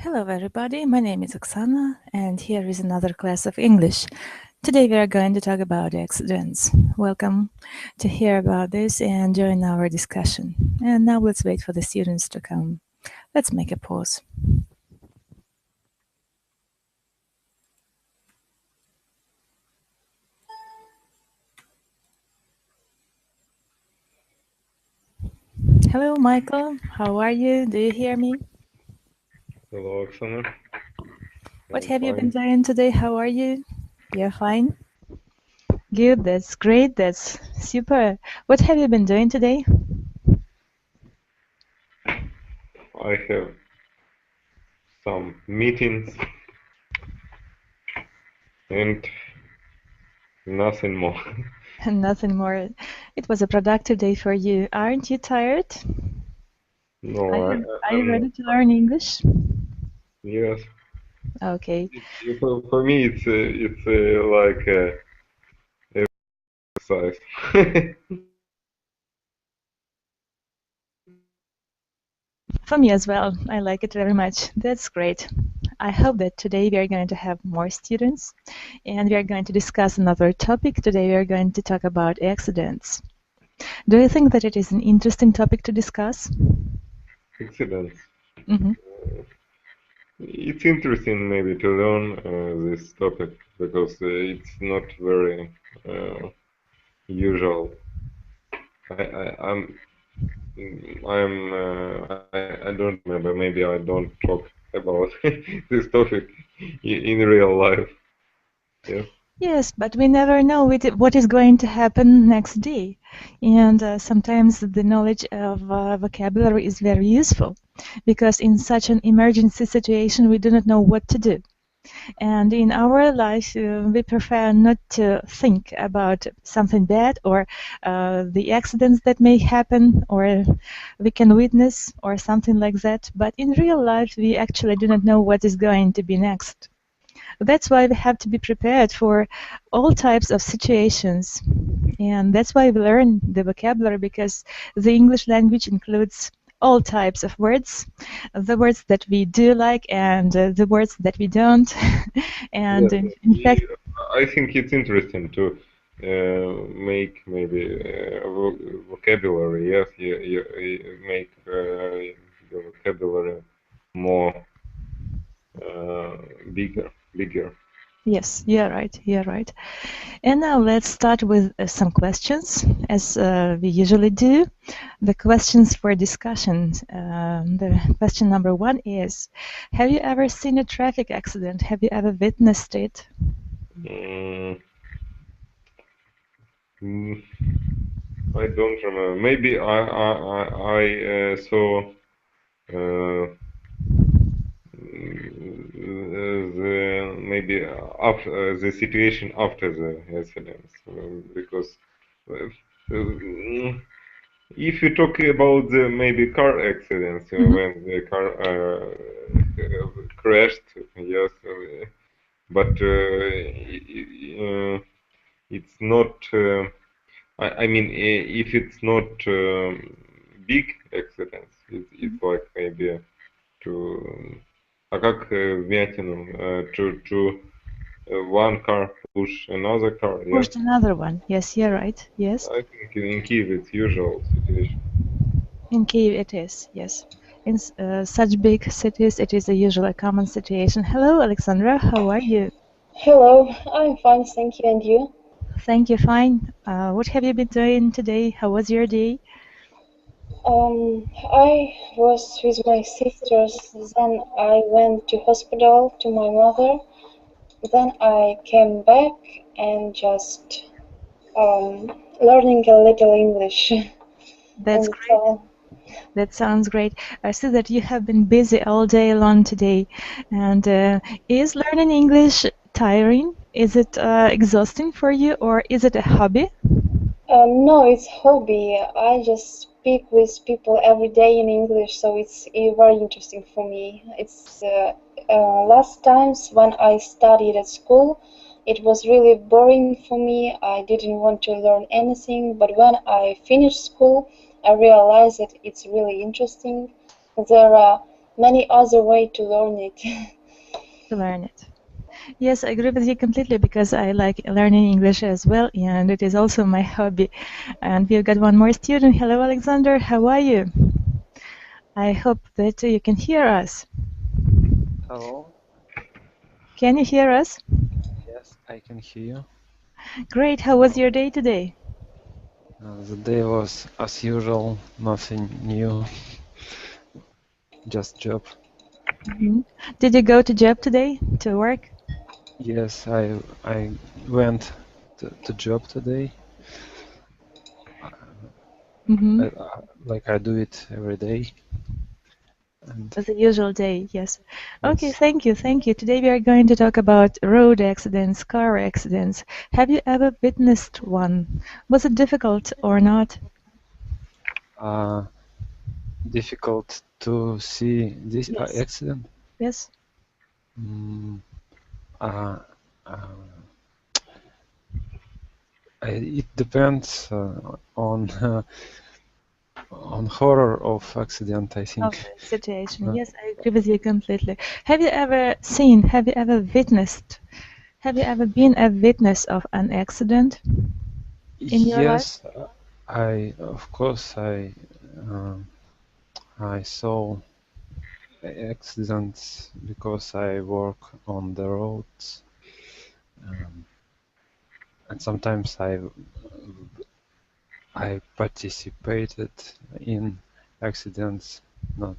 Hello everybody, my name is Oksana and here is another class of English. Today we are going to talk about accidents. Welcome to hear about this and join our discussion. And now let's wait for the students to come. Let's make a pause. Hello Michael, how are you? Do you hear me? Hello, Oksana. What I'm have you been fine. doing today? How are you? You're fine? Good, that's great, that's super. What have you been doing today? I have some meetings and nothing more. Nothing more. It was a productive day for you. Aren't you tired? No, Are you I'm not. ready to learn English? Yes, Okay. for me it's like exercise. For me as well. I like it very much. That's great. I hope that today we are going to have more students and we are going to discuss another topic. Today we are going to talk about accidents. Do you think that it is an interesting topic to discuss? Accidents. Mhm. It's interesting maybe to learn this topic because it's not very usual. I, I, I'm I don't remember. Maybe I don't talk about this topic in real life. Yes. Yes, but we never know what is going to happen next day. And sometimes the knowledge of vocabulary is very useful because in such an emergency situation, we do not know what to do. And in our life, we prefer not to think about something bad or the accidents that may happen or we can witness or something like that. But in real life, we actually do not know what is going to be next. That's why we have to be prepared for all types of situations. And that's why we learn the vocabulary because the English language includes all types of words, the words that we do like and the words that we don't. And Yes. in fact, I think it's interesting to make maybe vocabulary. Yes, you make your vocabulary more bigger. yes, you're right, you're right. And now let's start with some questions, as we usually do. The questions for discussion. The question number one is, have you ever seen a traffic accident? Have you ever witnessed it? Mm, mm, I don't remember. Maybe I saw the maybe after the situation after the accidents because if you talk about the maybe car accidents Mhm. when the car crashed, yes, but it's not. I mean, if it's not big accidents, it's like maybe to а как вмятину to one car push another car, yes. Pushed another one. Yes, you're right. Yes. I think in Kiev it's usual situation. In Kyiv it is. Yes. In such big cities, it is a usually common situation. Hello, Alexandra. How are you? Hello, I'm fine, thank you, and you? Thank you. Fine. What have you been doing today? How was your day? I was with my sisters, then I went to hospital to my mother, then I came back and just learning a little English, That's and that's great. all. That sounds great. I see that you have been busy all day long today. And is learning English tiring? Is it exhausting for you, or is it a hobby? No, it's hobby. I just speak with people every day in English, so it's very interesting for me. It's last times when I studied at school, it was really boring for me. I didn't want to learn anything, but when I finished school, I realized that it's really interesting. There are many other ways to learn it. To learn it. Yes, I agree with you completely because I like learning English as well, and it is also my hobby. And we've got one more student. Hello, Alexander. How are you? I hope that you can hear us. Hello. Can you hear us? Yes, I can hear you. Great. How was your day today? The day was as usual, nothing new, just job. Mhm. Did you go to job today to work? Yes, I went to job today. Mm-hmm. Like I do it every day. And As a usual day, yes. Okay, yes, thank you, thank you. Today we are going to talk about road accidents, car accidents. Have you ever witnessed one? Was it difficult or not? difficult to see this Yes. accident. Yes. Mm, uh, uh, it depends on horror of accident, I think. Okay, situation. Yes, I agree with you completely. Have you ever seen, have you ever witnessed, have you ever been a witness of an accident in your life? Yes, of course I saw accidents because I work on the roads, and sometimes I participated in accidents. Not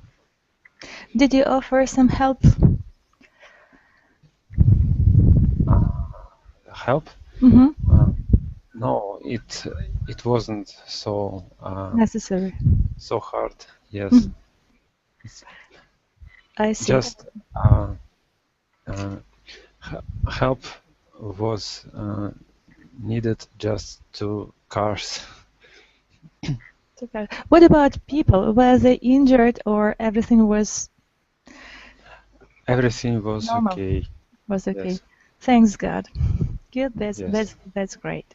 Did you offer some help? help. Mm-hmm. No, it wasn't so Necessary. so hard. Yes, Mhm. it's I see. just uh, help was needed just to cars. Okay. What about people? Were they injured or everything was Everything was normal? okay. Was okay. Yes, Thanks God. Good. That's yes. that's that's great.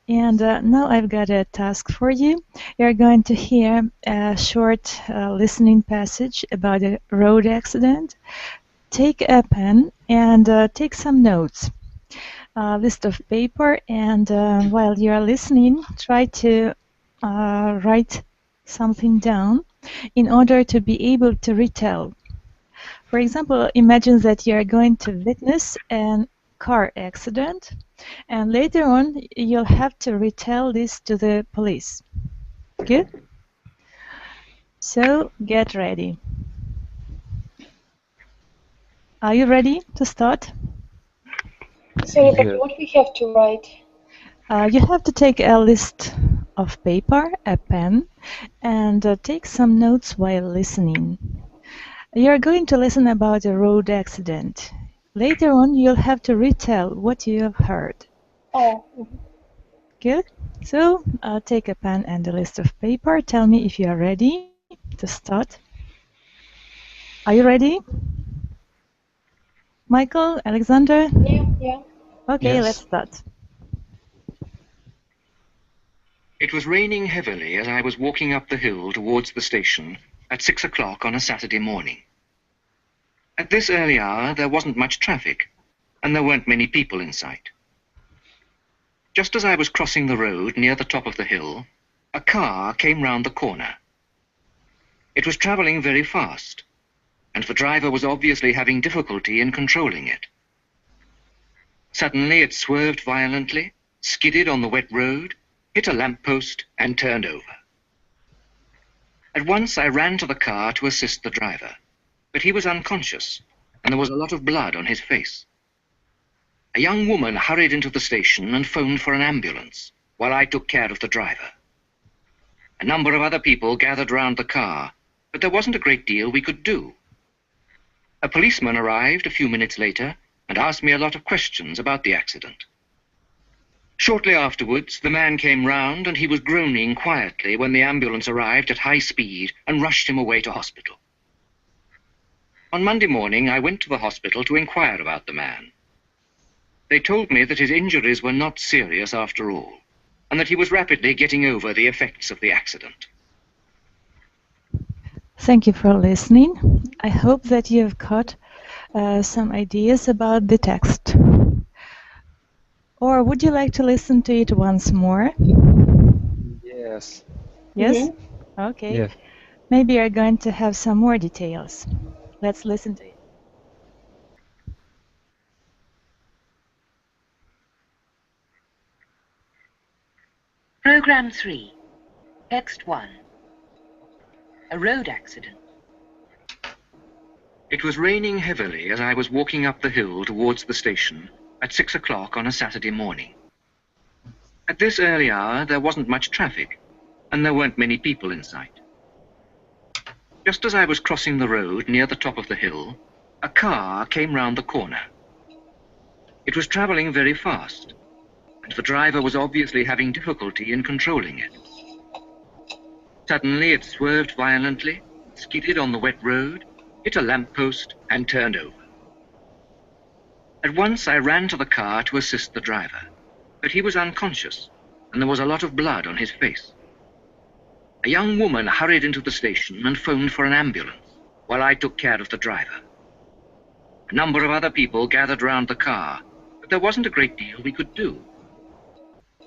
And now I've got a task for you. You're going to hear a short listening passage about a road accident. Take a pen and take some notes, a list of paper, and while you're listening, try to write something down in order to be able to retell. For example, imagine that you are going to witness a car accident, and later on you'll have to retell this to the police. Good? So get ready. Are you ready to start? Sorry, but Yeah. what we have to write? You have to take a list of paper, a pen, and take some notes while listening. You're going to listen about a road accident. Later on, you'll have to retell what you have heard. Oh, Good? So, take a pen and a list of paper. Tell me if you are ready to start. Are you ready? Michael, Alexander? yeah. Okay, let's Yes. start. It was raining heavily as I was walking up the hill towards the station at 6 o'clock on a Saturday morning. At this early hour, there wasn't much traffic, and there weren't many people in sight. Just as I was crossing the road near the top of the hill, a car came round the corner. It was travelling very fast, and the driver was obviously having difficulty in controlling it. Suddenly, it swerved violently, skidded on the wet road, hit a lamppost, and turned over. At once, I ran to the car to assist the driver, but he was unconscious, and there was a lot of blood on his face. A young woman hurried into the station and phoned for an ambulance, while I took care of the driver. A number of other people gathered round the car, but there wasn't a great deal we could do. A policeman arrived a few minutes later and asked me a lot of questions about the accident. Shortly afterwards, the man came round and he was groaning quietly when the ambulance arrived at high speed and rushed him away to hospital. On Monday morning, I went to the hospital to inquire about the man. They told me that his injuries were not serious after all, and that he was rapidly getting over the effects of the accident. Thank you for listening. I hope that you've caught some ideas about the text. Or would you like to listen to it once more? Yes. Yes? Okay. Yes. Maybe you're going to have some more details. Let's listen to it. Program 3, Text 1. A road accident. It was raining heavily as I was walking up the hill towards the station at 6 o'clock on a Saturday morning. At this early hour, there wasn't much traffic, and there weren't many people in sight. Just as I was crossing the road near the top of the hill, a car came round the corner. It was traveling very fast, and the driver was obviously having difficulty in controlling it. Suddenly, it swerved violently, skidded on the wet road, hit a lamppost, and turned over. At once, I ran to the car to assist the driver, but he was unconscious, and there was a lot of blood on his face. A young woman hurried into the station and phoned for an ambulance, while I took care of the driver. A number of other people gathered round the car, but there wasn't a great deal we could do.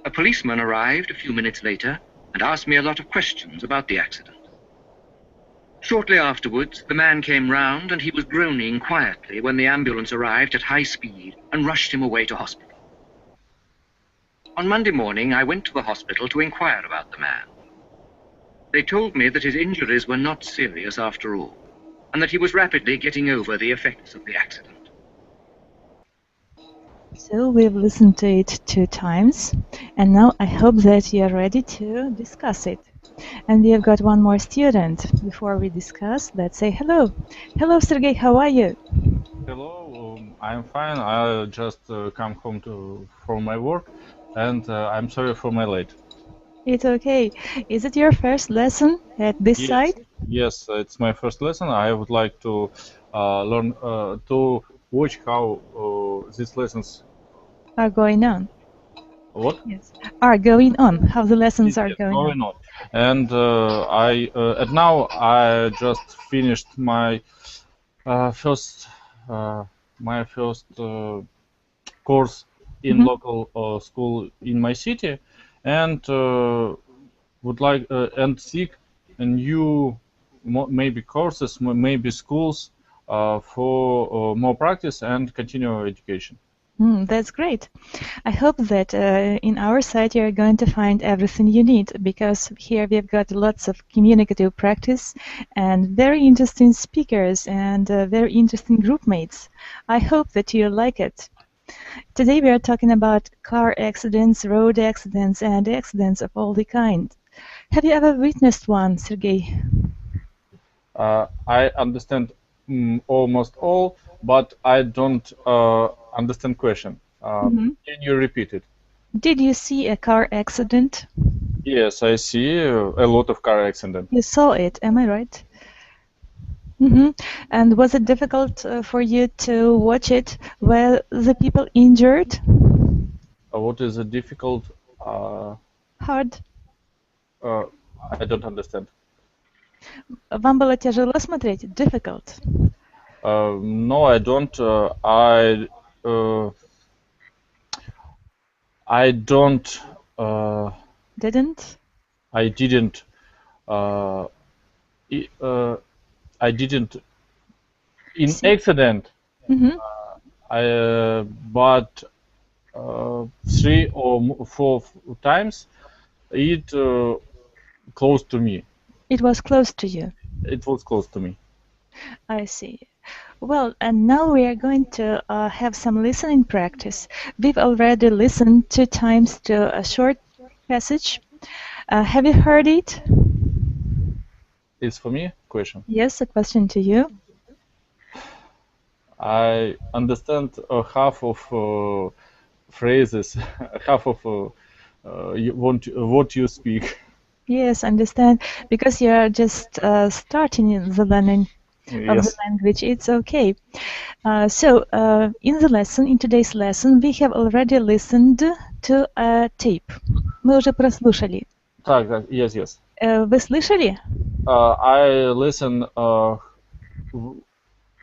A policeman arrived a few minutes later and asked me a lot of questions about the accident. Shortly afterwards, the man came round and he was groaning quietly when the ambulance arrived at high speed and rushed him away to hospital. On Monday morning, I went to the hospital to inquire about the man. They told me that his injuries were not serious after all, and that he was rapidly getting over the effects of the accident. So we've listened to it 2 times, and now I hope that you're ready to discuss it. And we have got one more student. Before we discuss, let's say hello. Hello, Sergey, how are you? Hello, I'm fine. I just come home from my work, and I'm sorry for my late. It's okay. Is it your first lesson at this site? Yes, it's my first lesson. I would like to learn to watch how these lessons Are going on. what Yes. Are going on. How the lessons are going on. And and now I just finished my first course in local school in my city, and would like and seek a new maybe courses, maybe schools for more practice and continue education. That's great. I hope that in our site you're going to find everything you need, because here we've got lots of communicative practice and very interesting speakers and very interesting group mates. I hope that you like it. Today we are talking about car accidents, road accidents, and accidents of all the kind. Have you ever witnessed one, Sergey? I understand almost all, but I don't understand question. Can you repeat it? Did you see a car accident? Yes, I see a lot of car accidents. You saw it, am I right? And was it difficult for you to watch it? Were the people injured? What is a difficult? Hard. I don't understand. Вам было тяжело смотреть? Difficult. No, I don't. I don't. Didn't? I didn't. I didn't. In accident. But 3 or 4 times it close to me. It was close to you. It was close to me. I see. Well, and now we are going to have some listening practice. We've already listened 2 times to a short passage. Have you heard it? It's for me? Question. Yes, a question to you. I understand half of phrases, half of what you speak. Yes, understand. Because you are just starting in the learning of the language. It's okay. So, in today's lesson, we have already listened to a tape. Мы уже прослушали. Так, yes. Вы слышали? I listen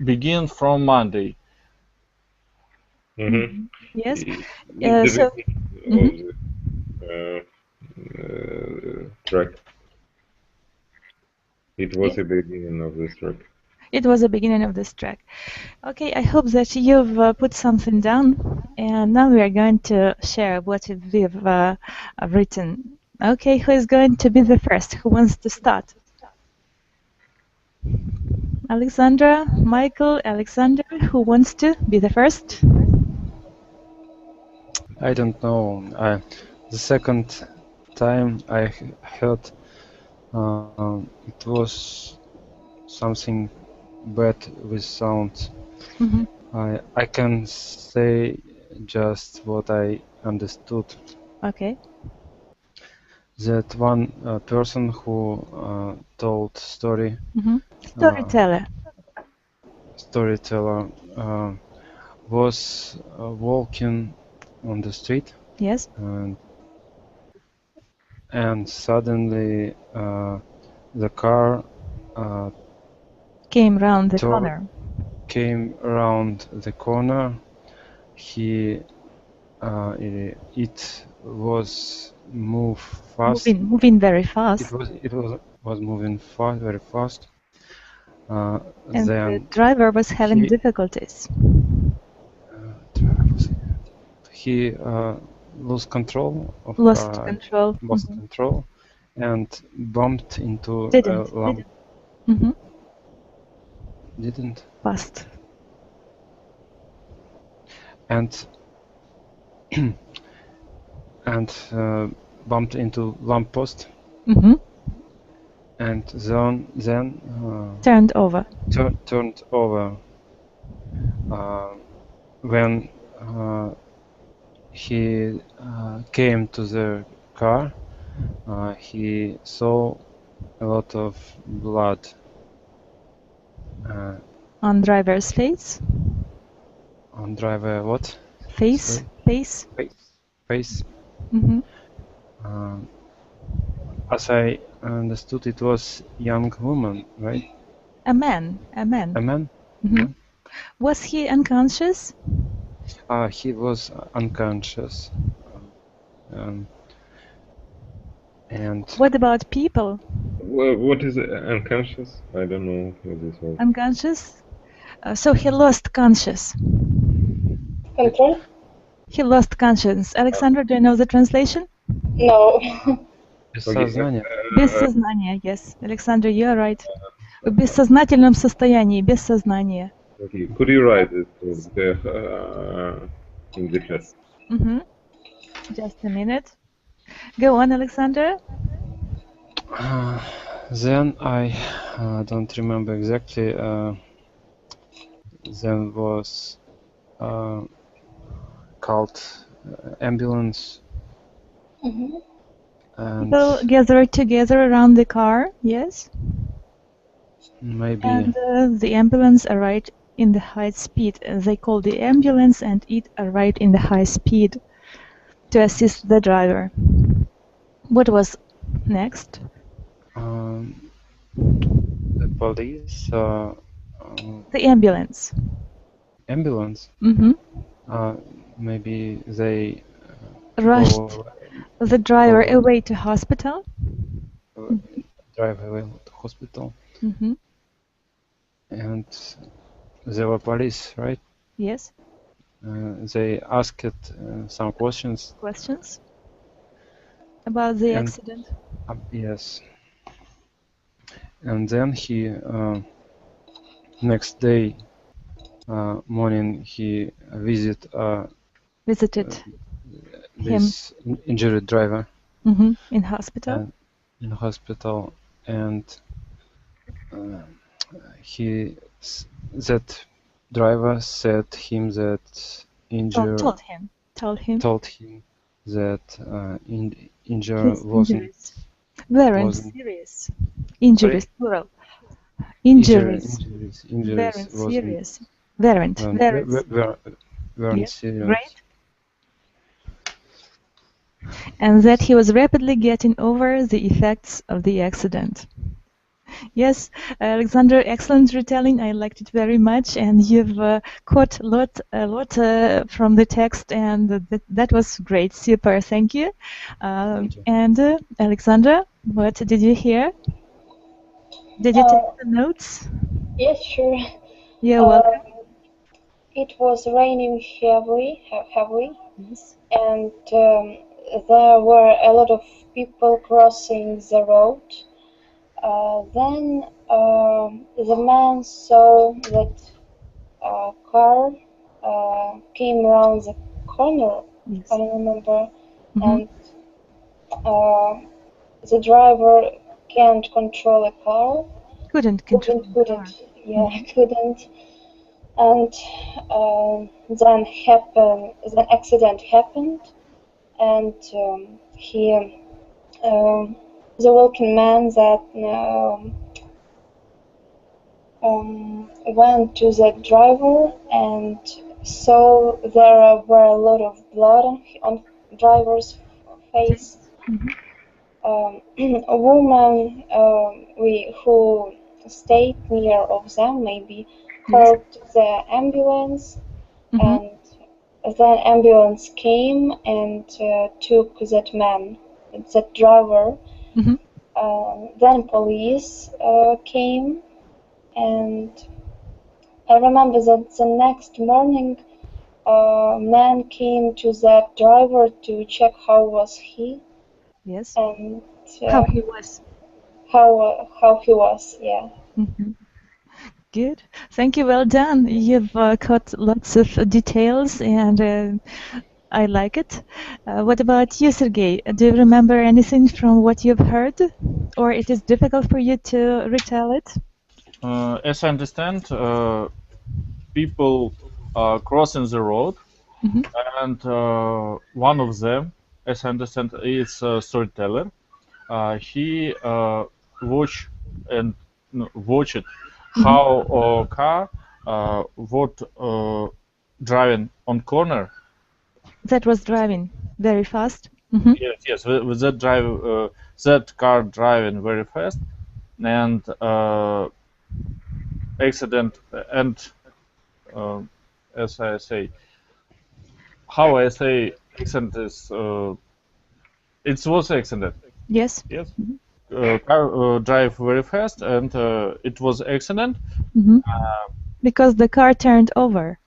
begin from Monday. Yes. The So. beginning of the track. It was the beginning of this track. It was the beginning of this track. Okay, I hope that you've put something down, and now we are going to share what we've written. Okay, who is going to be the first? Who wants to start? Alexandra, Michael, Alexander, who wants to be the first? I don't know. The second time I heard it was something bad with sound. I can say just what I understood. Okay. That one person who told story, storyteller, was walking on the street. Yes. And suddenly the car came round the corner. Came around the corner. It was moving very fast. It was moving very fast. And the driver was having difficulties. He lost control of lost control and bumped into a lamp. Didn't. Passed. And bumped into lamppost. And then turned over. Turned over. When he came to the car, he saw a lot of blood on driver's face. On driver what? Face. Face. Face. As I understood, it was young woman, right? A man. A man. Was he unconscious? He was unconscious. And what about people? Well, what is unconscious? I don't know what this was. Unconscious? So he lost conscious. Control? He lost conscience. Alexandra, do you know the translation? No. Без сознания, yes. Alexandra, you are right. В бессознательном состоянии, без сознания. Okay, could you write it in the chat? Just a minute. Go on, Alexander. Then I don't remember exactly. Then was called ambulance. And people gathered together around the car, yes? Maybe. And the ambulance arrived in the high speed. They called the ambulance and it arrived in the high speed to assist the driver. What was next? The police. The ambulance. Ambulance? Maybe they rushed the driver away to hospital. Drive away to hospital. And there were police, right? Yes. They asked some questions. Questions about the accident. Yes. And then he next day morning he visited this injured driver in hospital. In hospital, and that driver said him that injury told him that injury wasn't serious. Injuries, plural. Injuries. Weren't serious. Right. And that he was rapidly getting over the effects of the accident. Yes, Alexander, excellent retelling. I liked it very much, and you've caught a lot from the text, and that was great. Super, thank you. Thank you. And Alexandra, what did you hear? Did you take the notes? Yes, sure. Yeah, welcome. It was raining heavily, Yes. and there were a lot of people crossing the road. Then the man saw that car came around the corner, Yes. I remember, Mhm. and the driver can't control a car. Couldn't control the car. Yeah, couldn't. And then accident happened, and the walking man that went to the driver and saw there were a lot of blood on driver's face. A woman who stayed near of them maybe called the ambulance, and then ambulance came and took that man, that driver. Then police came, and I remember that the next morning man came to that driver to check how was he. Yes. And How he was. How he was, yeah. Good. Thank you. Well done. You've got lots of details, and I like it. What about you, Sergey? Do you remember anything from what you've heard, or it is difficult for you to retell it? As I understand, people are crossing the road, and one of them, as I understand, is a storyteller. He watched how a car was driving on corner. That was driving very fast. Yes, with that car driving very fast, and accident, and as I say, how I say accident is, it was accident. Yes. Yes. Car drive very fast, and it was accident. Because the car turned over.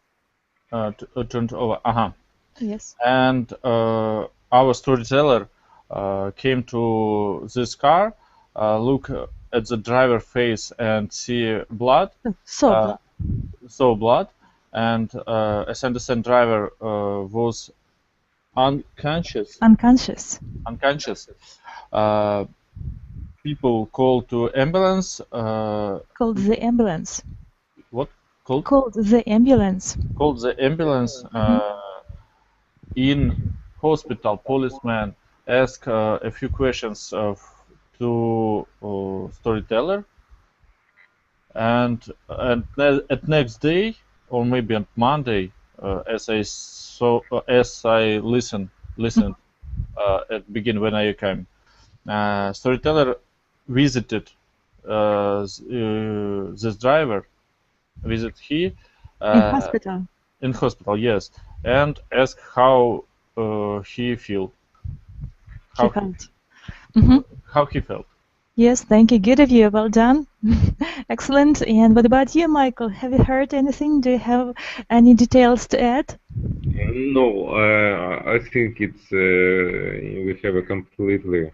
Turned over. Yes. And our storyteller came to this car, look at the driver face and see blood. Saw blood, and as I understand, driver was unconscious. People called to ambulance. Called the ambulance. What? Called? Called the ambulance. Called the ambulance. In hospital, policeman asked a few questions to storyteller, and at next day, or maybe on Monday, as I listened at begin when I came, storyteller visited this driver, in hospital. In hospital, yes, and asked how he felt. How he felt. Yes, thank you. Good of you. Well done. Excellent. And what about you, Michael? Have you heard anything? Do you have any details to add? No, I think it's we have a completely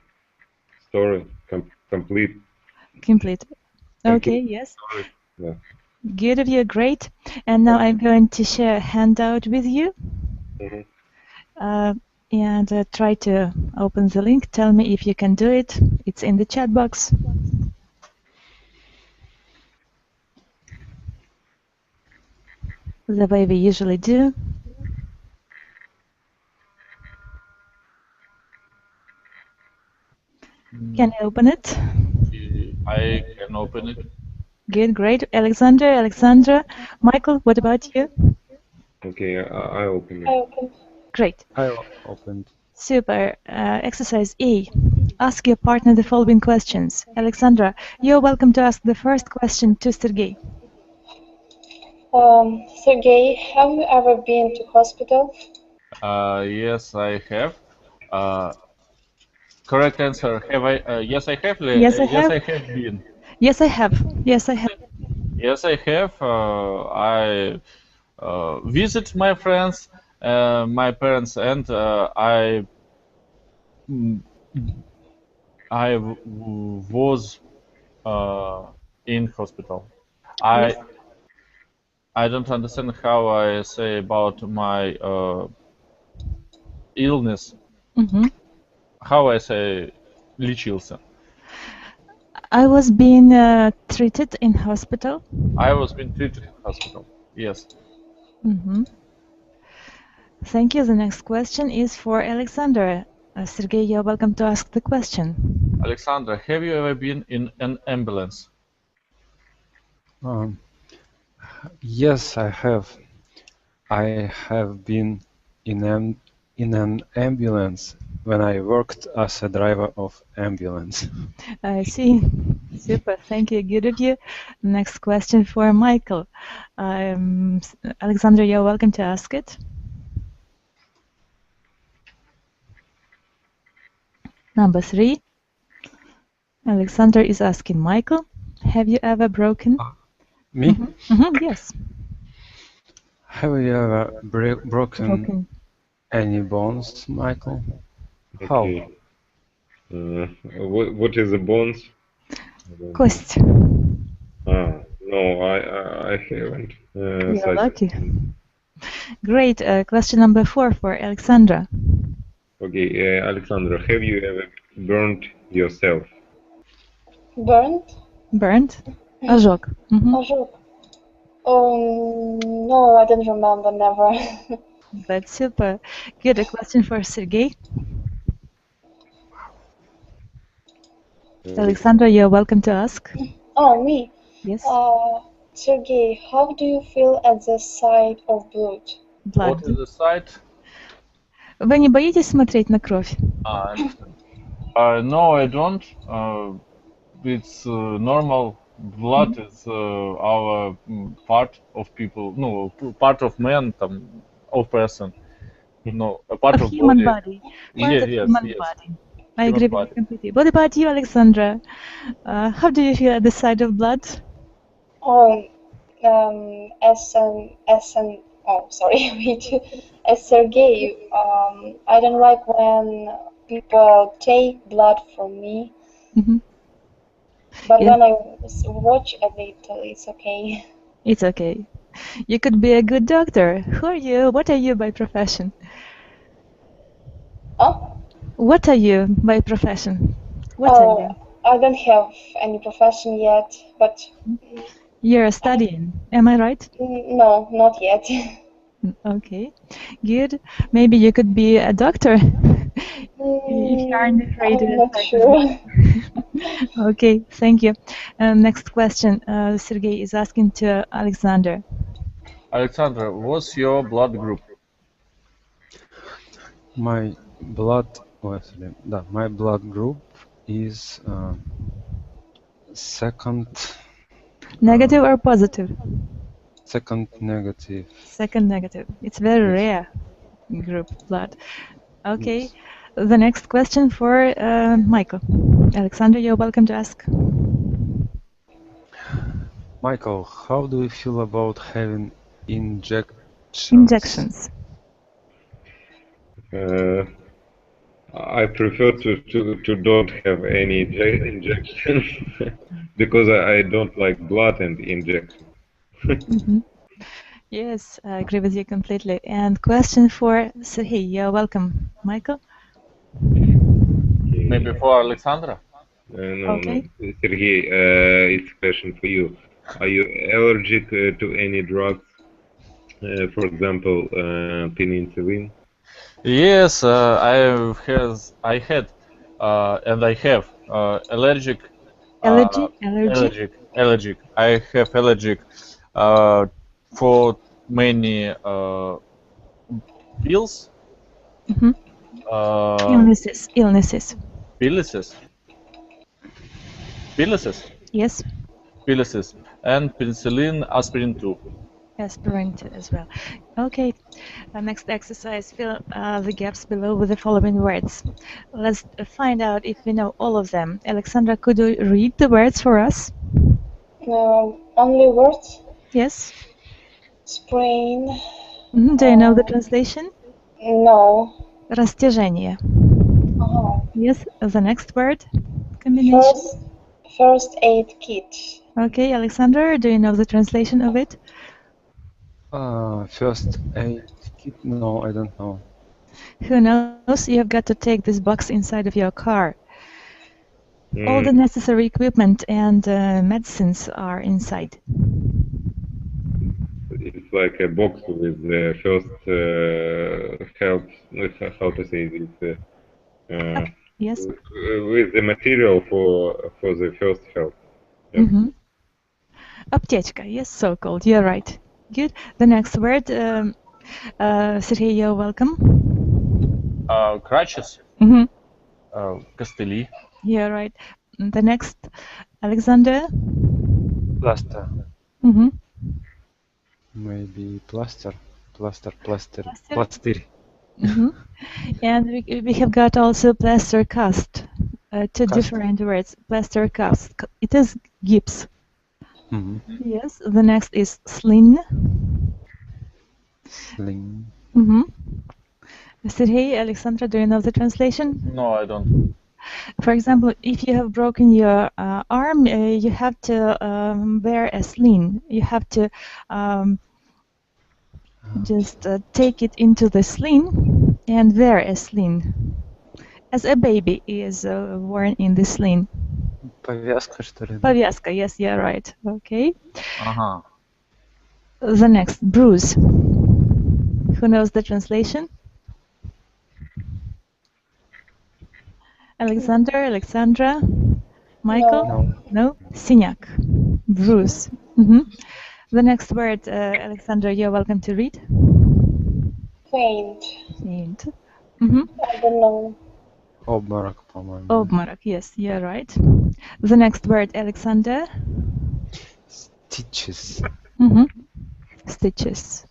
story, complete. Okay, yes. Story. Yeah. Good of you, great. And now I'm going to share a handout with you. And try to open the link. Tell me if you can do it. It's in the chat box. The way we usually do. Can you open it? I can open it. Good, great. Alexandra, Michael, what about you? Okay, I open it. Great. I opened. Super. Exercise A. ask your partner the following questions. Alexandra, you're welcome to ask the first question to Sergey. Sergey, have you ever been to hospital? Yes, I have. Correct answer. Have I? Yes, I have. Yes, I Yes, have. I have been. Yes, I have. Yes, I have. Yes, I have. I visit my friends, my parents, and mm, was in hospital. I I don't understand how I say about my illness. Mhm. How I say лечился. I was being treated in hospital. I was being treated in hospital. Yes. Mhm. Thank you. The next question is for Alexander. Sergey, you're welcome to ask the question. Alexandra, have you ever been in an ambulance? Yes, I have. I have been in an ambulance when I worked as a driver of ambulance. I see. Super. Thank you. Good of you. Next question for Michael. Alexander, you're welcome to ask it. Number 3. Alexander is asking Michael, have you ever broken? Me? Yes. Have you ever broken any bones, Michael? How? Okay. What is the bones? Кость. No, I haven't. You're lucky. Great. Question number 4 for Alexandra. Okay, Alexandra, have you ever burned yourself? Burnt? Burnt? Ожог. Ожог. No, I don't remember, never. That's super. Good. A question for Sergey. Alexandra, you're welcome to ask. Oh, me? Yes. Sergey, how do you feel at the sight of blood? Blood. What is the sight? Вы не боитесь смотреть на кровь? I understand. No, I don't. It's normal. Blood is our part of people. No, part of man, of person. No, a part of human body. Part of Yes, human yes. body. I agree with you completely. What about you, Alexandra? How do you feel at the sight of blood? As Sergey, I don't like when people take blood from me. But when I watch a little, it's okay. It's okay. You could be a good doctor. Who are you? What are you by profession? What are you by profession? What are you? I don't have any profession yet, but... You're studying, am I right? No, not yet. Okay, good. Maybe you could be a doctor if you aren't afraid I'm not sure. Okay, thank you. Next question. Sergey is asking to Alexander. Alexandra, what's your blood group? My blood group is second. Negative or positive? Second negative. Second negative. It's very rare group blood. Okay. The next question for Michael. Alexander, you're welcome to ask. Michael, how do you feel about having injections? Injections. I prefer to don't have any injections because I don't like blood and injections. Yes, I agree with you completely. And question for Sergey, you're welcome. Michael? Maybe for Alexandra? No, Sergey, it's a question for you. Are you allergic to any drugs? For example, penicillin? Yes, I had, and I have allergic. Allergic. I have allergic for many pills. Illnesses. Pilices. Pilices. Yes. Pilices. And penicillin, aspirin too. Aspirin as well. Okay. Next exercise, fill the gaps below with the following words. Let's find out if we know all of them. Alexandra, could you read the words for us? Only words? Yes. Sprain. Do you know the translation? No. Растяжение. Oh. Yes. The next word combination. First aid kit. Okay, Alexander, do you know the translation of it? First aid kit? No, I don't know. Who knows? You've got to take this box inside of your car. All the necessary equipment and medicines are inside. It's like a box with the first help. How to say this? Yes. With the material for the first help. Yeah. Аптечка, yes, so called. You're right. Good. The next word, Sergey, you're welcome. Crutches. Костыли. You're right. The next, Alexander. Plaster. Maybe plaster. Пластырь. And we have got also plaster cast. Two different words. Plaster cast. It is gips. Yes. The next is sling. Sling. Sergey, Alexandra, do you know the translation? No, I don't. For example, if you have broken your arm, you have to wear a sling. You have to just take it into the sling and wear a sling, as a baby is worn in the sling. Повязка, что ли? Повязка, yes, you're right. Okay. The next, bruise. Who knows the translation? Alexander, Alexandra, Michael? No? Синяк. Bruise. The next word, Alexander, you're welcome to read. Faint. Faint. I don't know. Обморок, по-моему. Обморок, yes, you're right. The next word, Alexander. Stitches. Stitches.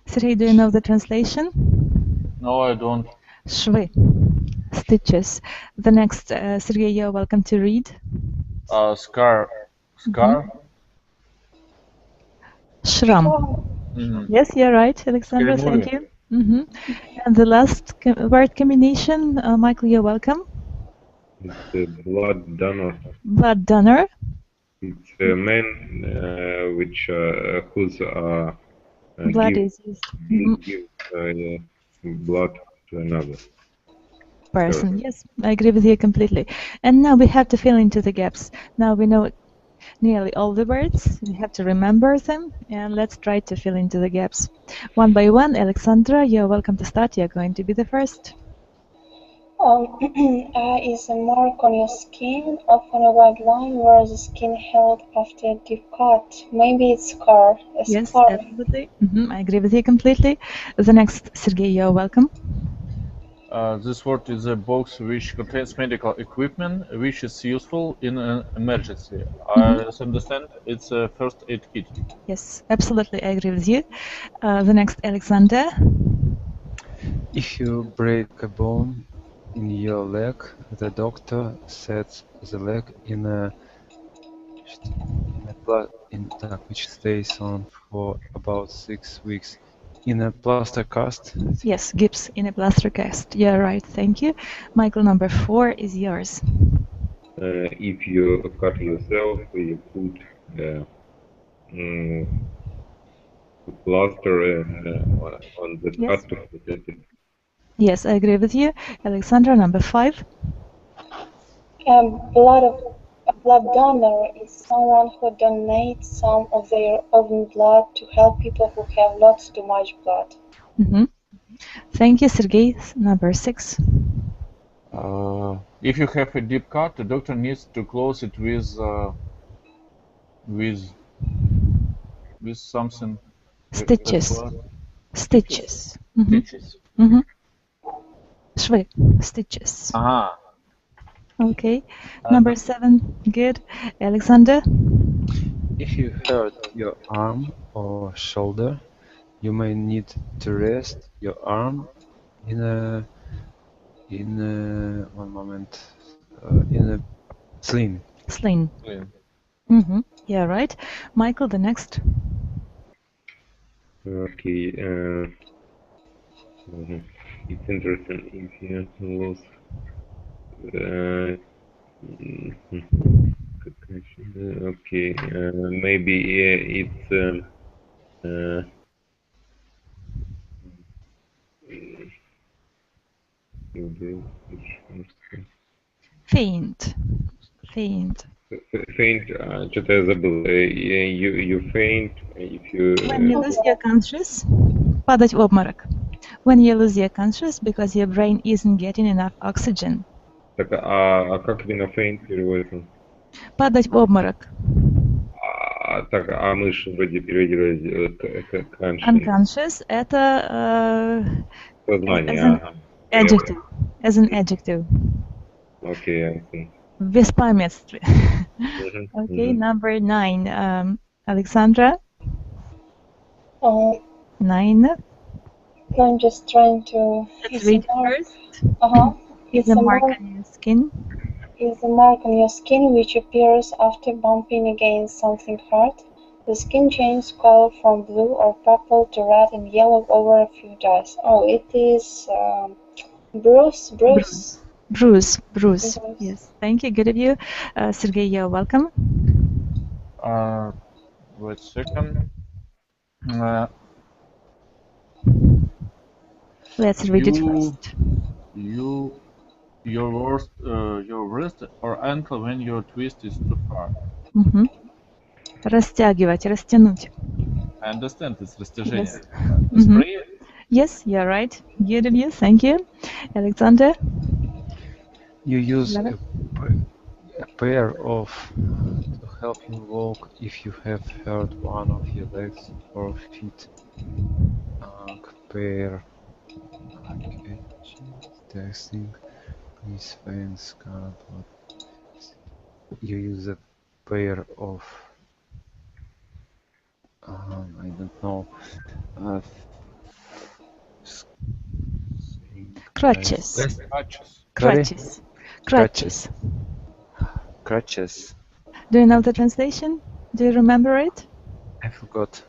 Sergey, do you know the translation? No, I don't. Швы. Stitches. The next, Sergey, you're welcome to read. Scar. Шрам. Yes, you're right, Alexandra, thank you. And the last word combination, Michael, you're welcome. It's blood donor. Blood donor. It's a man whose blood is used. Give blood to another person. Yes, I agree with you completely. And now we have to fill into the gaps. Now we know nearly all the words. We have to remember them, and let's try to fill into the gaps. One by one, Alexandra, you're welcome to start. You're going to be the first. Is a mark on your skin, often a white line where the skin held after a deep cut. Maybe it's scar. Yes, scar. absolutely. I agree with you completely. The next, Sergey, you're welcome. This word is a box which contains medical equipment, which is useful in an emergency. As I understand, it's a first aid kit. Yes, absolutely, I agree with you. The next, Alexander. If you break a bone in your leg, the doctor sets the leg in a which stays on for about 6 weeks. In a plaster cast? Yes, gips in a plaster cast. You're right, thank you. Michael, number 4 is yours. If you cut yourself, you put plaster on the cut to protect it. Yes, I agree with you. Alexandra, number 5. A blood donor is someone who donates some of their own blood to help people who have lost too much blood. Thank you, Sergey. Number 6. If you have a deep cut, the doctor needs to close it with something. Stitches. Stitches. Stitches. Швы. Stitches. Okay. Number 7. Good. Alexander? If you hurt your arm or shoulder, you may need to rest your arm in a one moment in a sling. Sling. Yeah, right. Michael, the next. Okay. It's interesting if you lose. Okay. Maybe it's. Faint. Faint. Faint. Что-то я забыл. You faint if you. When you lose your conscious, падать в обморок. When you lose your conscious because your brain isn't getting enough oxygen. Так, а как именно faint переводится? Падать в обморок. Так, а мы же вроде переводили Unconscious это сознание. Adjective. As an adjective. Okay, I see. В беспамятстве. Okay, number 9. Alexandra? 9. I'm just trying to... Let's read first. It's a mark on your skin. Is a mark on your skin which appears after bumping against something hard. The skin changes color from blue or purple to red and yellow over a few days. Oh, it is bruise. Yes, thank you. Good of you. Sergey, you're welcome. Wait a second. Let's read it first. Your wrist or ankle when your twist is too far. Растягивать, растянуть. I understand, it's растяжение. Yes. Yes, you're right. Good of you, thank you. Alexander? You use a pair of to help you walk if you have hurt one of your legs or feet. Pair. Testing. Please find scan. You use a pair of I don't know. Crutches. Crutches. Do you know the translation? Do you remember it? I forgot.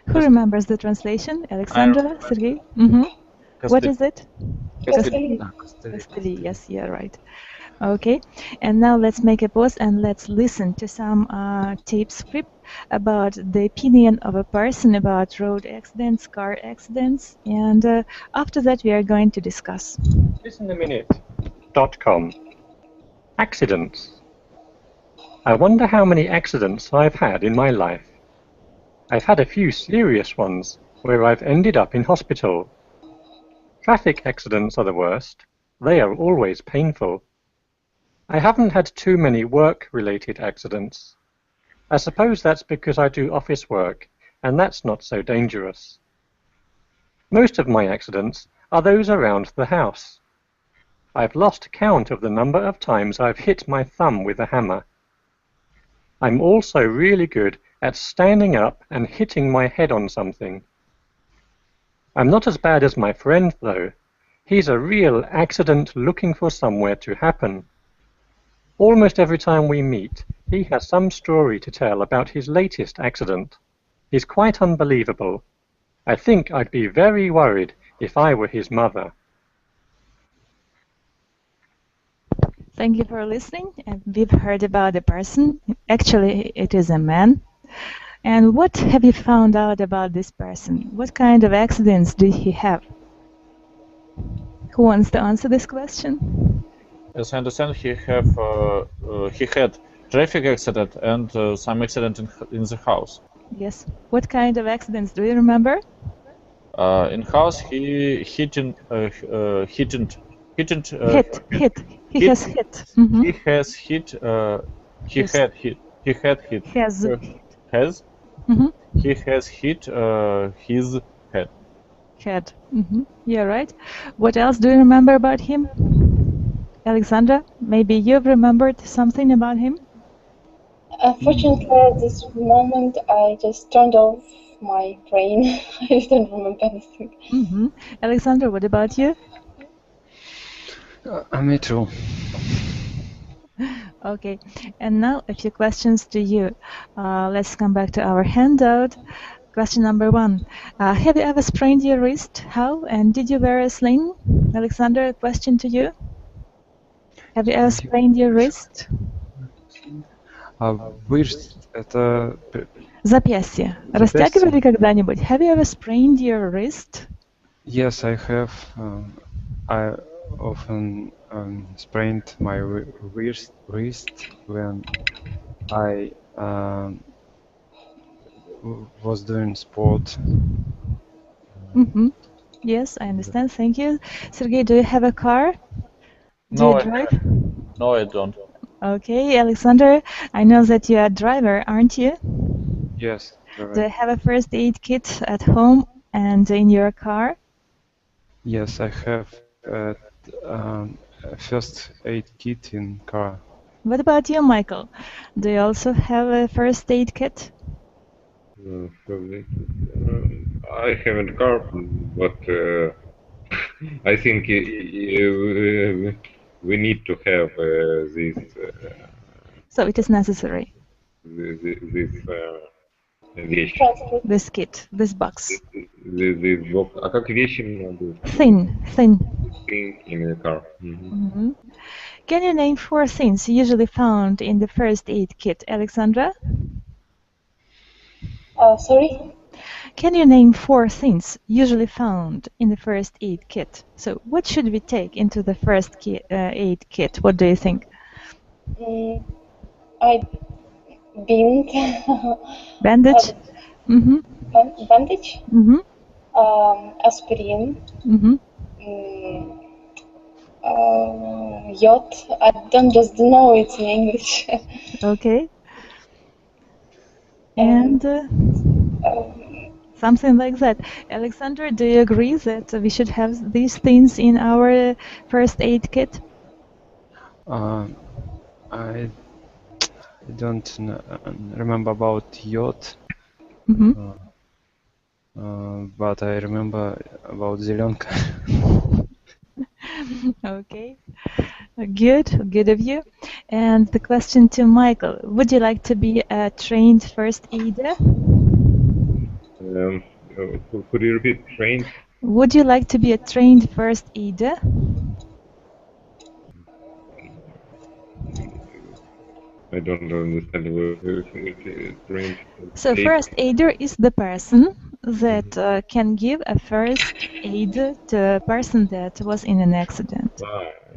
Who remembers the translation? Alexandra? Sergey? What is it? Костыли. Yes, you're right. Okay, and now let's make a pause and let's listen to some tape script about the opinion of a person about road accidents, car accidents, and after that we are going to discuss. listenaminute.com. Accidents. I wonder how many accidents I've had in my life. I've had a few serious ones where I've ended up in hospital. Traffic accidents are the worst. They are always painful. I haven't had too many work-related accidents. I suppose that's because I do office work, and that's not so dangerous. Most of my accidents are those around the house. I've lost count of the number of times I've hit my thumb with a hammer. I'm also really good at standing up and hitting my head on something. I'm not as bad as my friend, though. He's a real accident looking for somewhere to happen. Almost every time we meet, he has some story to tell about his latest accident. He's quite unbelievable. I think I'd be very worried if I were his mother. Thank you for listening. We've heard about a person. Actually, it is a man. And what have you found out about this person? What kind of accidents did he have? Who wants to answer this question? As I understand, he had traffic accident and some accident in the house. Yes. What kind of accidents do you remember? In house, he hit. He has hit. He has hit. He had hit. He had hit. Has. He has hit his head. Yeah, right. What else do you remember about him? Alexandra, maybe you've remembered something about him? Unfortunately, at this moment, I just turned off my brain. I don't remember anything. Alexandra, what about you? Me too. Okay, and now a few questions to you. Let's come back to our handout. Question number 1. Have you ever sprained your wrist? How? And did you wear a sling? Alexander, a question to you. Have you ever sprained your wrist? Wrist — это Запястье. Растягивали когда-нибудь? Have you ever sprained your wrist? Yes, I have. I often sprained my wrist when I was doing sport. Yes, I understand. Thank you. Sergey, do you have a car? Do No, you drive? No, I don't. Okay, Alexander, I know that you are a driver, aren't you? Yes. Do you have a first aid kit at home and in your car? Yes, I have a first aid kit in car. What about you, Michael? Do you also have a first aid kit? I haven't car, but I think we need to have this. So it is necessary. This вещь. This kit, this box. This box. А как вещи надо? Thin. Thing in the car. Can you name 4 things usually found in the first aid kit, Alexandra? Sorry? Can you name 4 things usually found in the first aid kit? So what should we take into the first aid kit? What do you think? Bandage? Bandage? Aspirin. Yod. I don't just know it in English. Okay. And something like that. Alexander, do you agree that we should have these things in our first aid kit? I don't remember about yod, but I remember about зеленка. Okay, good of you. And the question to Michael: would you like to be a trained first aider? Could you repeat? Trained? Would you like to be a trained first aider? I don't understand the word trained. So first aider is the person that can give a first aid to a person that was in an accident.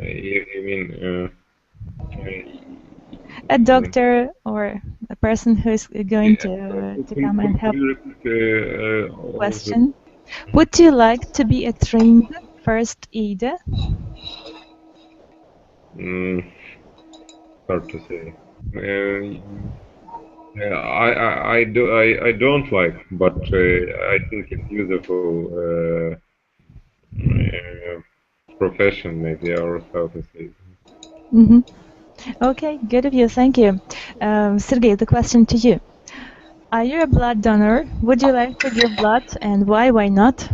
You mean a doctor or a person who is going to come and help? Question: would you like to be a trained first aider? Hard to say. I don't like, but I think it's useful profession, maybe, or how to say. Okay, good of you, thank you. Sergey, the question to you: are you a blood donor? Would you like to give blood, and why not?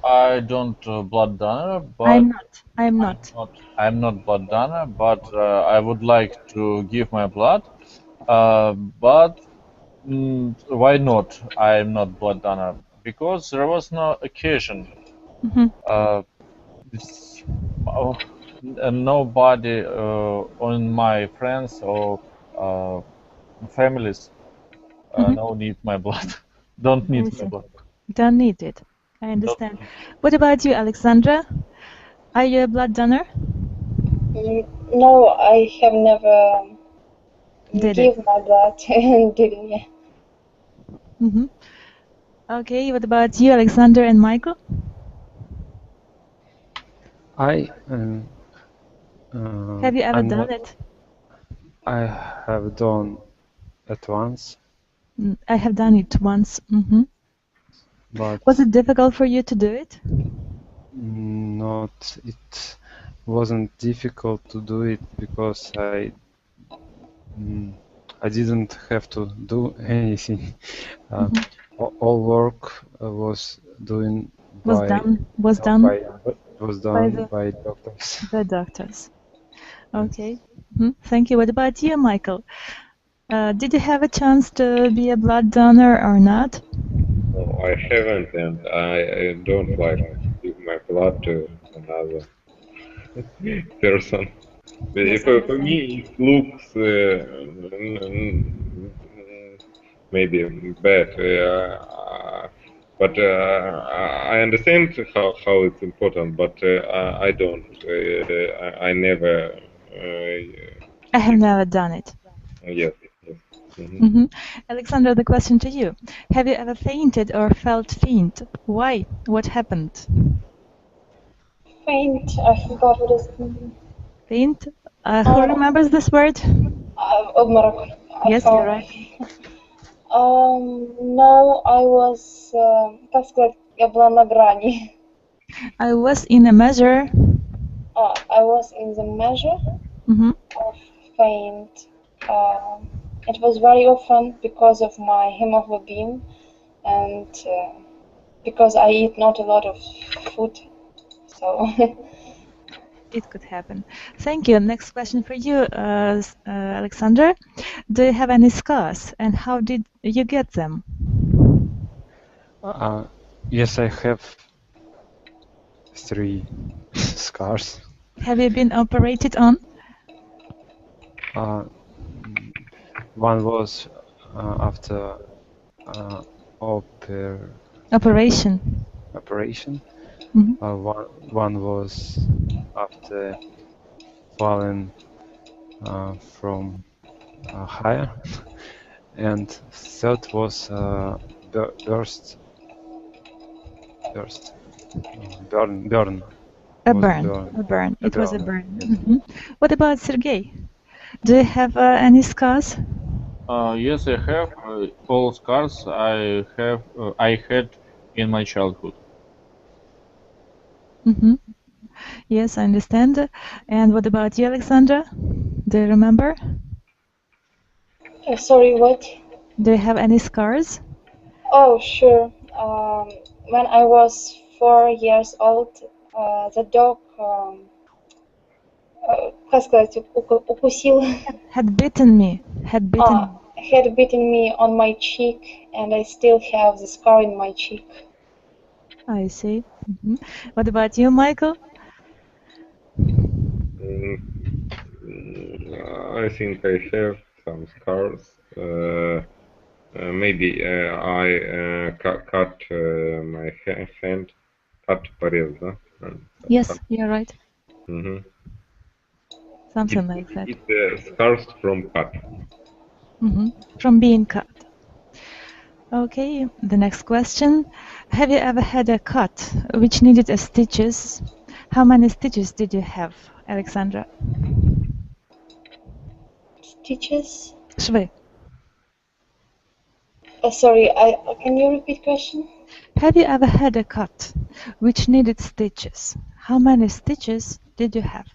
I don't blood donor, but I'm not blood donor, but I would like to give my blood. But why not? I'm not blood donor because there was no occasion. Nobody on my friends or families no need my blood. Don't need my blood. Don't need it. I understand. What about you, Alexandra? Are you a blood donor? No, I have never give my blood and given. Yeah. Okay. What about you, Alexander and Michael? I have you ever done it? I have done it once. I have done it once. But was it difficult for you to do it? Not. wasn't difficult to do it because I didn't have to do anything. All work was done by doctors. The doctors. Okay. Thank you. What about you, Michael? Did you have a chance to be a blood donor or not? No, I haven't, and I don't like to give my blood to another person. Yes, For me, it looks maybe bad, but I understand how it's important, but I don't. I never. I have never done it. Yes. Alexandra, the question to you. Have you ever fainted or felt faint? Why? What happened? Faint. I forgot what is Faint? Who remembers this word? Обморок. Yes, you're right. No, I was, как сказать, я была на грани. I was in a measure. I was in the measure of faint. It was very often because of my hemoglobin and because I eat not a lot of food. So it could happen. Thank you. Next question for you, Alexander. Do you have any scars, and how did you get them? Yes, I have 3 scars. Have you been operated on? One was after operation. One was after falling from higher, and third was burn. A burn. It was a burn. What about Sergey? Do you have any scars? Yes, I have. All scars I had in my childhood. Yes, I understand. And what about you, Alexandra? Do you remember? Sorry, what? Do you have any scars? Oh, sure. When I was 4 years old, the dog, как сказать, укусил. Had bitten me. Had bitten me on my cheek, and I still have the scar in my cheek. I see. What about you, Michael? I think I have some scars. Maybe I cut my hand. Cut порез, да? Yes, you're right. Something like that. It's scars from cut. From being cut. Okay, the next question. Have you ever had a cut which needed stitches? How many stitches did you have, Alexandra? Stitches? Швы. Sorry, can you repeat question? Have you ever had a cut which needed stitches? How many stitches did you have?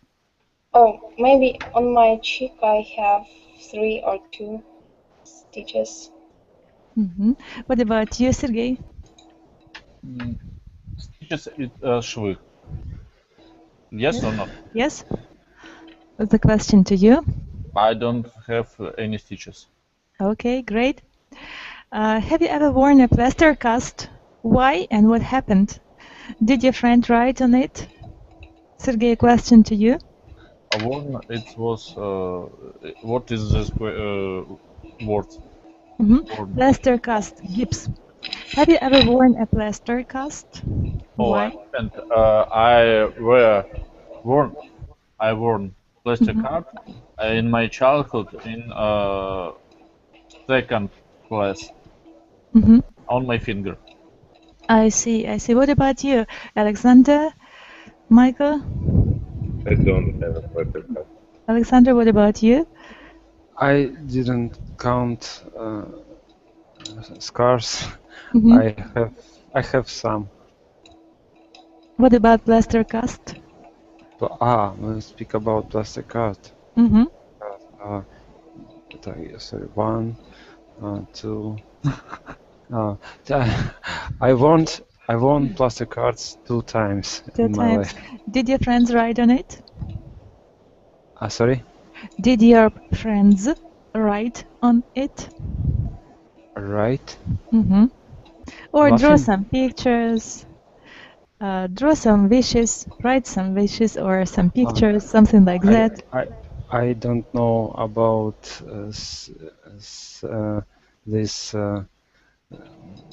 Oh, maybe on my cheek I have 3 or 2 stitches. What about you, Sergey? Stitches швы. Yes or not? Yes. The question to you. I don't have any stitches. Okay, great. Have you ever worn a plaster cast? Why and what happened? Did your friend write on it? Sergey, question to you. Worn, it was, what is this word? Plaster cast, gips. Have you ever worn a plaster cast? Why? And I worn plaster cast in my childhood in second class on my finger. I see. What about you, Alexander? Michael? I don't have a plaster cast. Alexander, what about you? I didn't count scars. I have some. What about plaster cast? We speak about plastic art. Mm-hmm. Sorry, 1, 2. I won plastic arts 2 times in my life. Did your friends write on it? Sorry? Did your friends write on it? Right? Mm-hmm. Or Nothing. draw some pictures, draw some wishes, write some wishes or some pictures, something like that. I don't know about this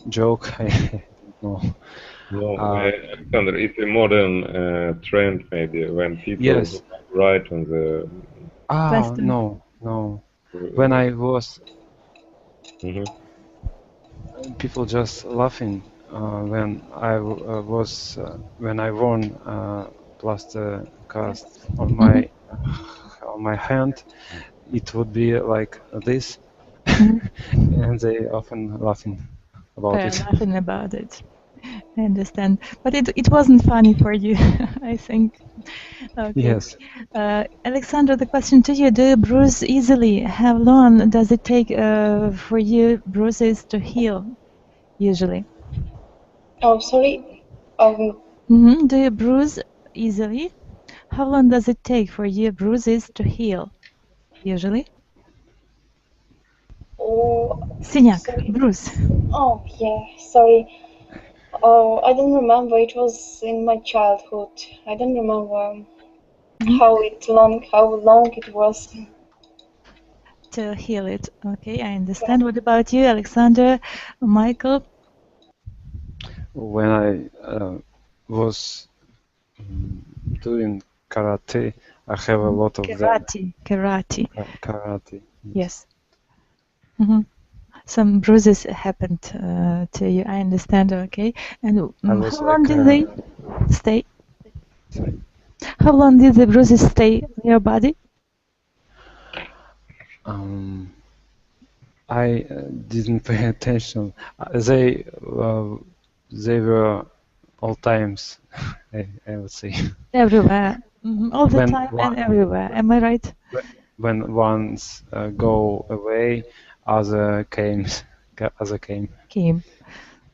joke. I don't know. No, Alexander, it's a modern trend maybe when people Yes. write on the. No. When I was, people just laughing when I when I won plaster cast on my hand. It would be like this, and they often laughing about it. Laughing about it. I understand, but it wasn't funny for you, I think. Okay. Yes. Alexander, the question to you: do you bruise easily? How long does it take for you bruises to heal? Usually. Oh, sorry. Do you bruise easily? How long does it take for you bruises to heal? Usually. Синяк, bruise. Oh, yeah, sorry. Oh, I don't remember. It was in my childhood. I don't remember how long it was. To heal it. Okay, I understand. What about you, Alexander, Michael? When I was doing karate, I have a lot of Karate. Karate. Yes. Some bruises happened to you. I understand. Okay. And how long did they stay? Sorry. How long did the bruises stay on your body? I didn't pay attention. They were all times, I would say. Everywhere. All the time and everywhere. Am I right? When ones go away, other came.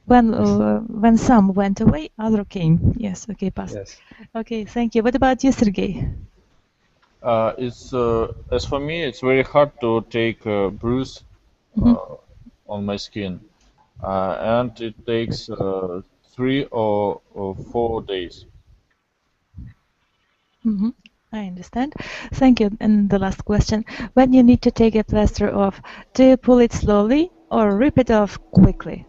When some went away, other came. Yes. Okay, pass. Yes. Okay, thank you. What about you, Sergey? It's as for me, it's very hard to take a bruise on my skin, and it takes 3 or 4 days. I understand. Thank you. And the last question: when you need to take a plaster off, do you pull it slowly or rip it off quickly?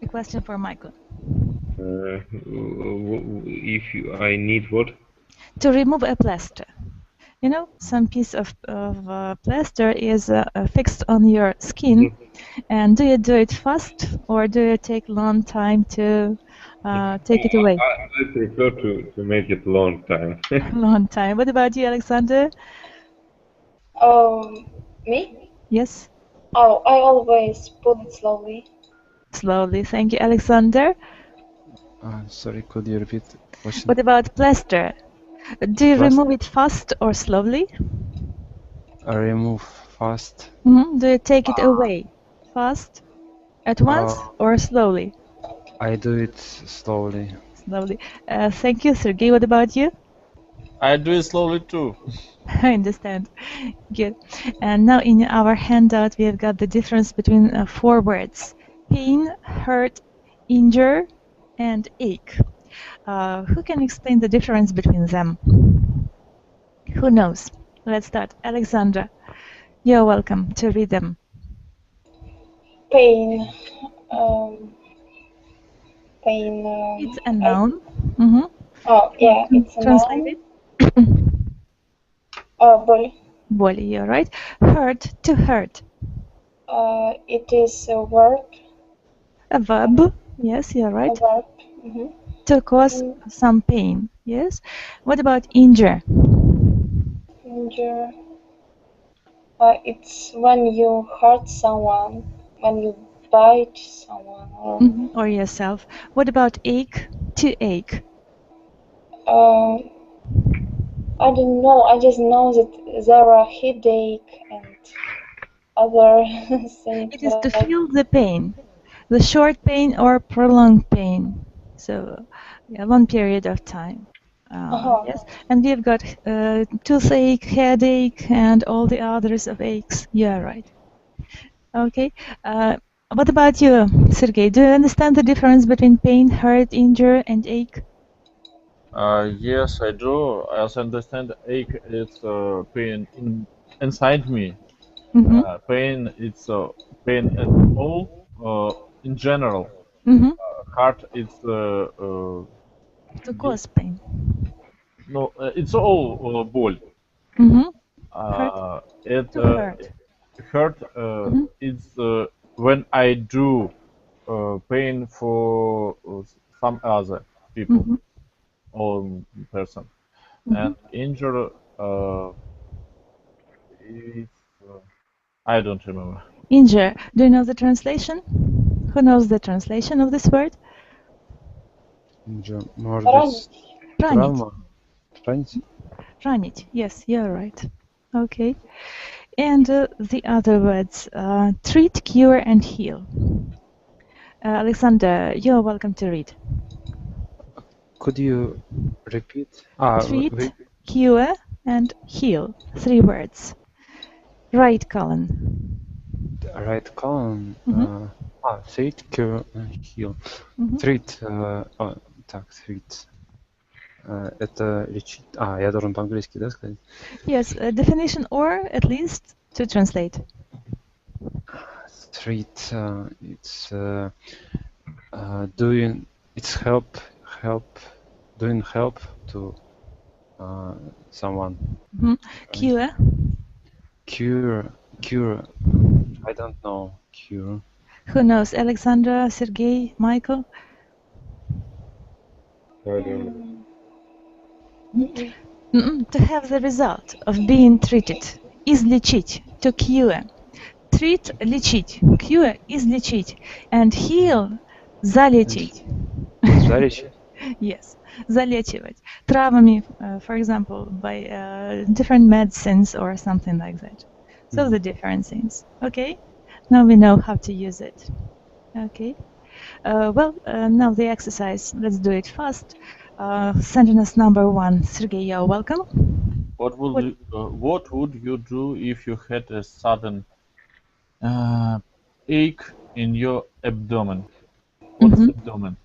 A question for Michael. I need what? To remove a plaster. You know, some piece of plaster is fixed on your skin, and do you do it fast or do you take long time to take it away? I prefer to make it long time. Long time. What about you, Alexander? Me? Yes. Oh, I always pull it slowly. Slowly. Thank you, Alexander. Sorry, could you repeat the question? What about plaster? Do you remove it fast or slowly? Remove fast. Do you take it away fast, at once, or slowly? I do it slowly. Slowly. Thank you, Sergey. What about you? I do it slowly too. I understand. Good. And now in our handout, we have got the difference between 4 words: pain, hurt, injure, and ache. Who can explain the difference between them? Who knows? Let's start. Alexandra, you're welcome to read them. Pain. Pain. It's a noun. Oh, yeah, it's a Translated. Боль. Боль, you're right. Hurt, to hurt. It is a verb. A verb. Yes, you're right. A verb. To cause some pain. Yes. What about injure? Injure. It's when you hurt someone, when you bite someone, or yourself. What about ache? To ache. I don't know. I just know that there are headache and other things. It is to feel the pain, the short pain or prolonged pain. So, a long period of time. Yes, and we've got toothache, headache, and all the others of aches. Yeah, right. Okay. What about you, Sergey? Do you understand the difference between pain, hurt, injury, and ache? Yes, I do. As I understand, ache is pain inside me. Pain it's pain at all in general. Heart it's To cause pain. no, it's all боль. It hurt is when I do pain for some other people or person, and injury is I don't remember. Injure. Do you know the translation? Who knows the translation of this word? Injure. Может быть, травма. Ранить. Ранить. Yes, you're right. Okay. And the other words, treat, cure, and heal. Alexander, you're welcome to read. Could you repeat? Treat, cure, and heal. 3 words. Right column. Right column. Treat, cure, and heal. Treat. Так, treat. Это лечить. Я должен по-английски, да, сказать? Yes, definition or at least to translate. Treat. It's doing. It's help. Doing help to someone. Cure. Cure. I don't know. Cure. Who knows? Alexandra, Sergey, Michael? I don't know. To have the result of being treated. Излечить. To cure. Treat, лечить. Cure, излечить. And heal, залечить. Залечить? Yes, залечивать. Травмами, for example, by different medicines or something like that. So the different things. Okay? Now we know how to use it. Okay. Now the exercise. Let's do it fast. Sentence number 1. Sergey, you're welcome. What would you do if you had a sudden ache in your abdomen? What's abdomen?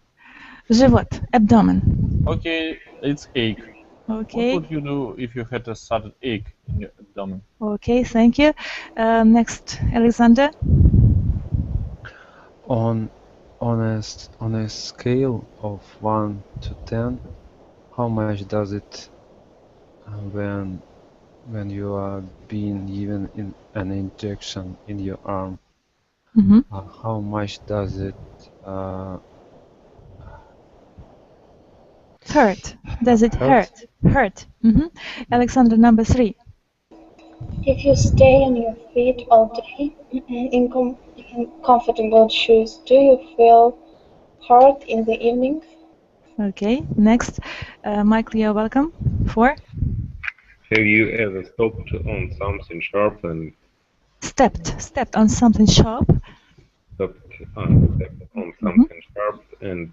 Живот, abdomen. Okay, it's ache. Okay. What would you do if you had a sudden ache in your abdomen? Okay, thank you. Next, Alexander. On a scale of 1 to 10, how much does it when you are being given an injection in your arm? How much does it hurt? Does it hurt? Hurt. Alexander, number 3. If you stay on your feet all day in comfortable shoes, do you feel hurt in the evening? Okay, next. Michael, you're welcome. 4. Have you ever stopped on something sharp and... Stepped on something sharp? Stepped on something sharp and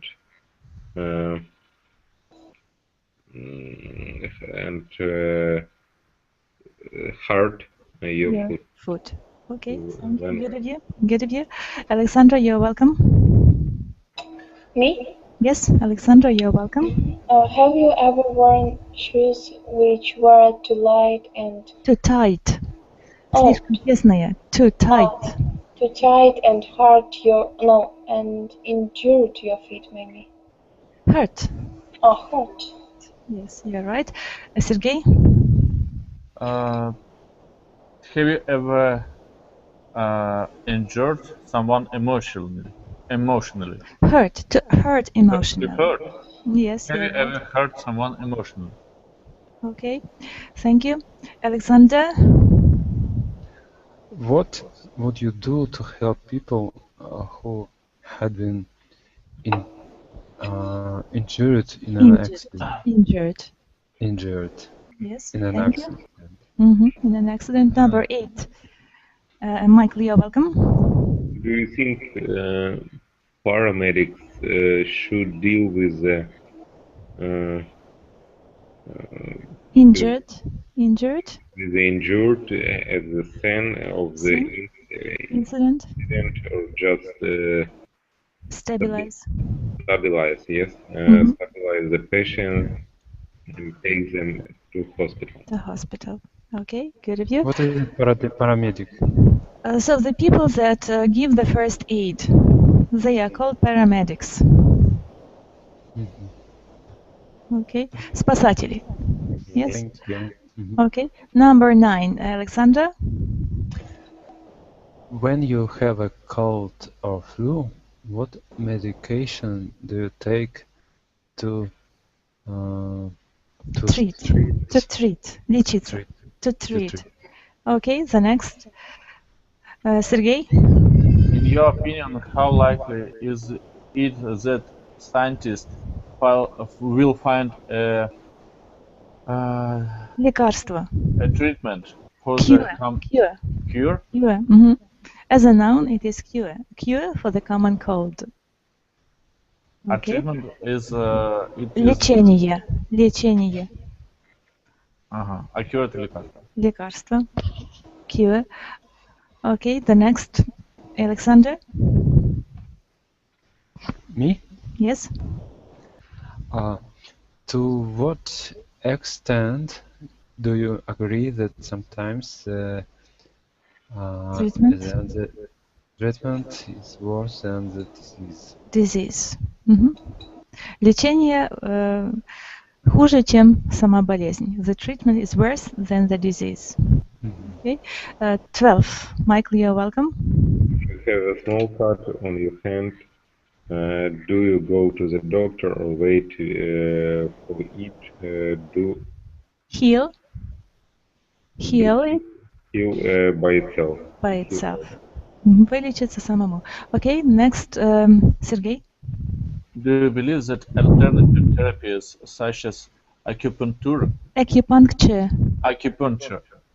hurt your foot. Okay, thank you. Good of you. Alexandra, you're welcome. Me? Yes, Alexandra, you're welcome. Have you ever worn shoes which were too light and... Too tight. Слишком тесные. Too tight. Too tight and hurt your... No, and injured your feet, maybe. Hurt. Hurt. Yes, you're right. Sergey? Have you ever injured someone emotionally? Hurt. To hurt emotionally. To hurt. Yes. Have you ever hurt someone emotionally? Okay. Thank you. Alexander? What would you do to help people who had been injured in an accident. Injured. Injured Yes. in an Thank accident. you. In an accident. Number 8. Michael, you're welcome. Do you think paramedics should deal with the Injured. with the injured at the scene of the Incident. incident, or just Stabilize. stabilize? Yes, stabilize the patient and take them to hospital. The hospital. Okay, good of you. What is it, paramedic? So the people that give the first aid, they are called paramedics. Okay, спасатели. Yes. Thank you. Okay. Number 9, Alexandra. When you have a cold or flu, what medication do you take to Treat. To treat. Лечиться. To treat. Okay, the next. Sergey? In your opinion, how likely is it that scientists will find a Лекарство. treatment for Cure. the Cure. cure? Cure. As a noun, it is cure. Cure for the common cold. A Okay. treatment is Лечение. Лечение. А cure это лекарство. Лекарство. Cure. Okay, the next. Alexander? Me? Yes. To what extent do you agree that sometimes the treatment is worse than the disease? Лечение хуже, чем сама болезнь. The treatment is worse than the disease. Okay. 12. Michael, you're welcome. You have a small cut on your hand. Do you go to the doctor or wait for it to Heal it by itself? by itself. Вылечиться самому. Okay, next, Sergey. Do you believe that alternative therapies such as acupuncture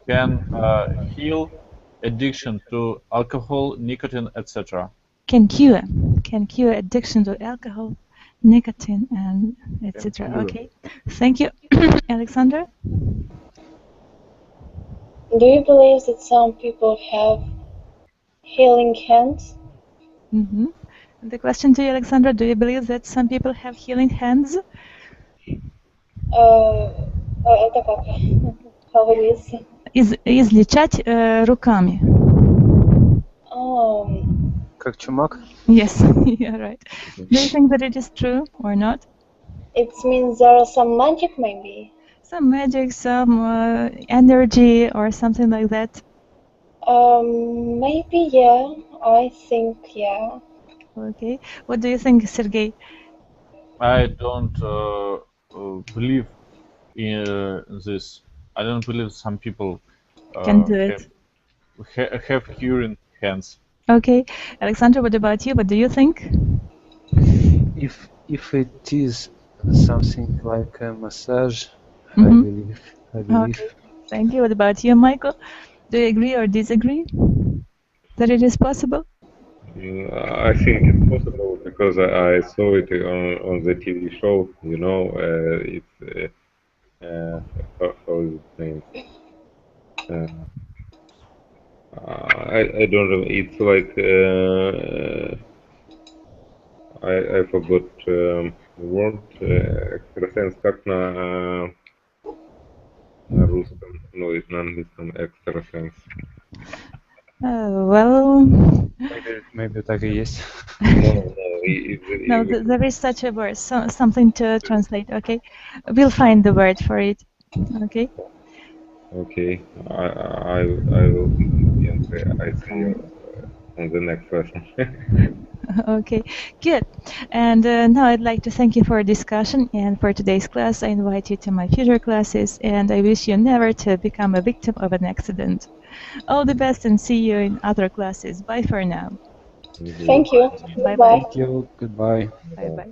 can heal addiction to alcohol, nicotine, etc.? Can cure addiction to alcohol, nicotine, and etc. Okay, thank you. Alexander? Do you believe that some people have healing hands? The question to you, Alexandra, do you believe that some people have healing hands? Это как? How it is? Излечать руками. Как чумак? Yes, you're right. Do you think that it is true or not? It means there are some magic, maybe. Some magic, some energy, or something like that. Maybe, yeah. I think, yeah. Okay. What do you think, Sergey? I don't believe in this. I don't believe some people can do it. Have curing hands. Okay. Alexander, what about you? What do you think? If it is something like a massage, I believe. Okay. Thank you. What about you, Michael? Do you agree or disagree that it is possible? I think it's possible because I saw it on the TV show. You know, it's how is it named? I don't know. It's like I forgot the word. Экстрасенс как на русском, но и на английском экстрасенс. Well, maybe так и есть. No, there is such a word, something to translate. Okay, we'll find the word for it. Okay. Okay, I will I see you on the next lesson. Okay, good. And now I'd like to thank you for a discussion and for today's class. I invite you to my future classes, and I wish you never to become a victim of an accident. All the best, and see you in other classes. Bye for now. Thank you. Bye-bye. Bye. Thank you. Goodbye. Bye-bye.